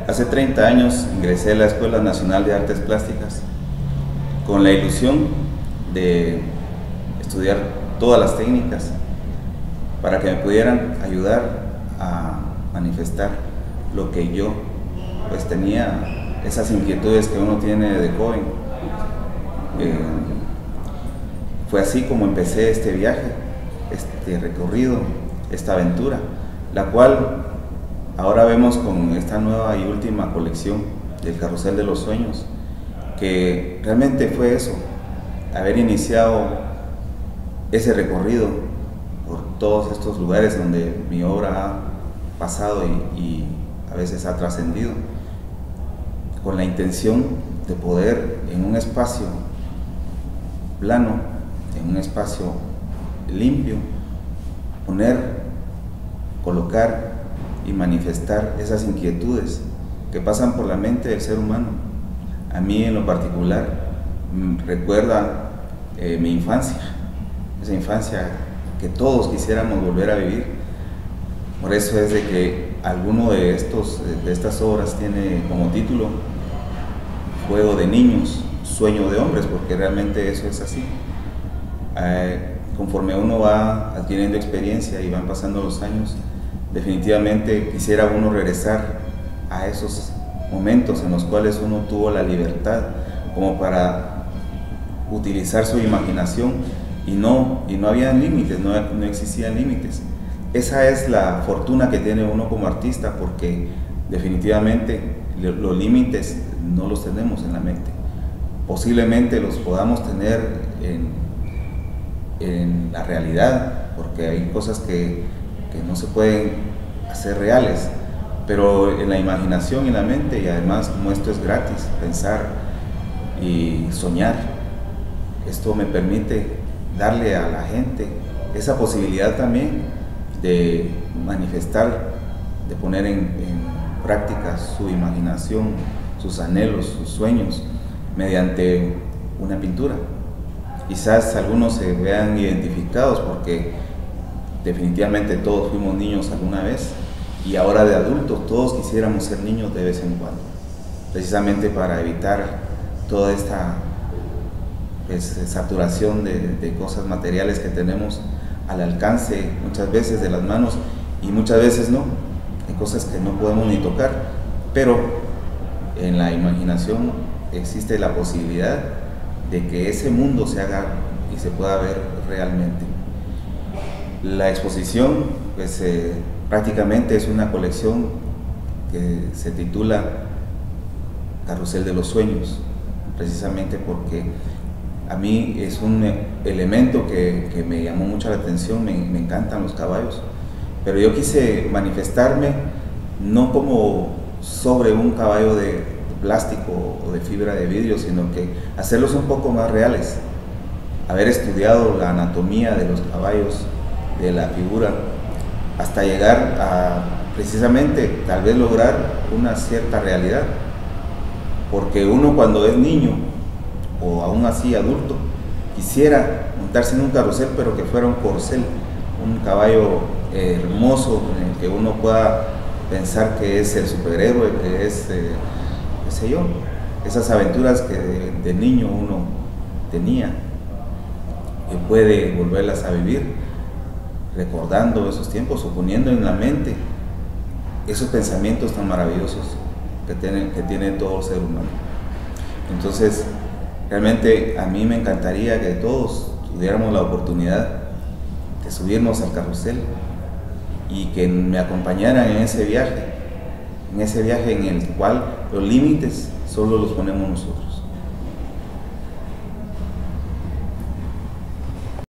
Hace 30 años ingresé a la Escuela Nacional de Artes Plásticas con la ilusión de estudiar todas las técnicas para que me pudieran ayudar a manifestar lo que yo pues tenía, esas inquietudes que uno tiene de joven. Fue así como empecé este viaje, este recorrido, esta aventura, la cual ahora vemos con esta nueva y última colección del Carrusel de los Sueños, que realmente fue eso, haber iniciado ese recorrido por todos estos lugares donde mi obra ha pasado y a veces ha trascendido, con la intención de poder en un espacio plano, en un espacio limpio, colocar y manifestar esas inquietudes que pasan por la mente del ser humano. A mí en lo particular recuerda mi infancia, esa infancia que todos quisiéramos volver a vivir. Por eso es de que alguno de estas obras tiene como título Juego de niños, sueño de hombres, porque realmente eso es así. Conforme uno va adquiriendo experiencia y van pasando los años, definitivamente quisiera uno regresar a esos momentos en los cuales uno tuvo la libertad como para utilizar su imaginación y no había límites, no existían límites. Esa es la fortuna que tiene uno como artista, porque definitivamente los límites no los tenemos en la mente. Posiblemente los podamos tener en la realidad, porque hay cosas que no se pueden hacer reales, pero en la imaginación y en la mente, y además como esto es gratis, pensar y soñar, esto me permite darle a la gente esa posibilidad también de manifestar, de poner en práctica su imaginación, sus anhelos, sus sueños, mediante una pintura. Quizás algunos se vean identificados porque definitivamente todos fuimos niños alguna vez, y ahora de adultos todos quisiéramos ser niños de vez en cuando, precisamente para evitar toda esta saturación de cosas materiales que tenemos al alcance muchas veces de las manos, y muchas veces no. Hay cosas que no podemos ni tocar, pero en la imaginación existe la posibilidad de que ese mundo se haga y se pueda ver realmente. La exposición pues prácticamente es una colección que se titula Carrusel de los Sueños, precisamente porque a mí es un elemento que me llamó mucho la atención. Me encantan los caballos, pero yo quise manifestarme no como sobre un caballo de plástico o de fibra de vidrio, sino que hacerlos un poco más reales, haber estudiado la anatomía de los caballos, de la figura, hasta llegar a precisamente tal vez lograr una cierta realidad, porque uno cuando es niño o aún así adulto quisiera montarse en un carrusel, pero que fuera un corcel, un caballo hermoso en el que uno pueda pensar que es el superhéroe, que es qué sé yo, esas aventuras que de niño uno tenía, que puede volverlas a vivir recordando esos tiempos o poniendo en la mente esos pensamientos tan maravillosos que tiene todo ser humano. Entonces realmente a mí me encantaría que todos tuviéramos la oportunidad de subirnos al carrusel y que me acompañaran en ese viaje en el cual los límites solo los ponemos nosotros.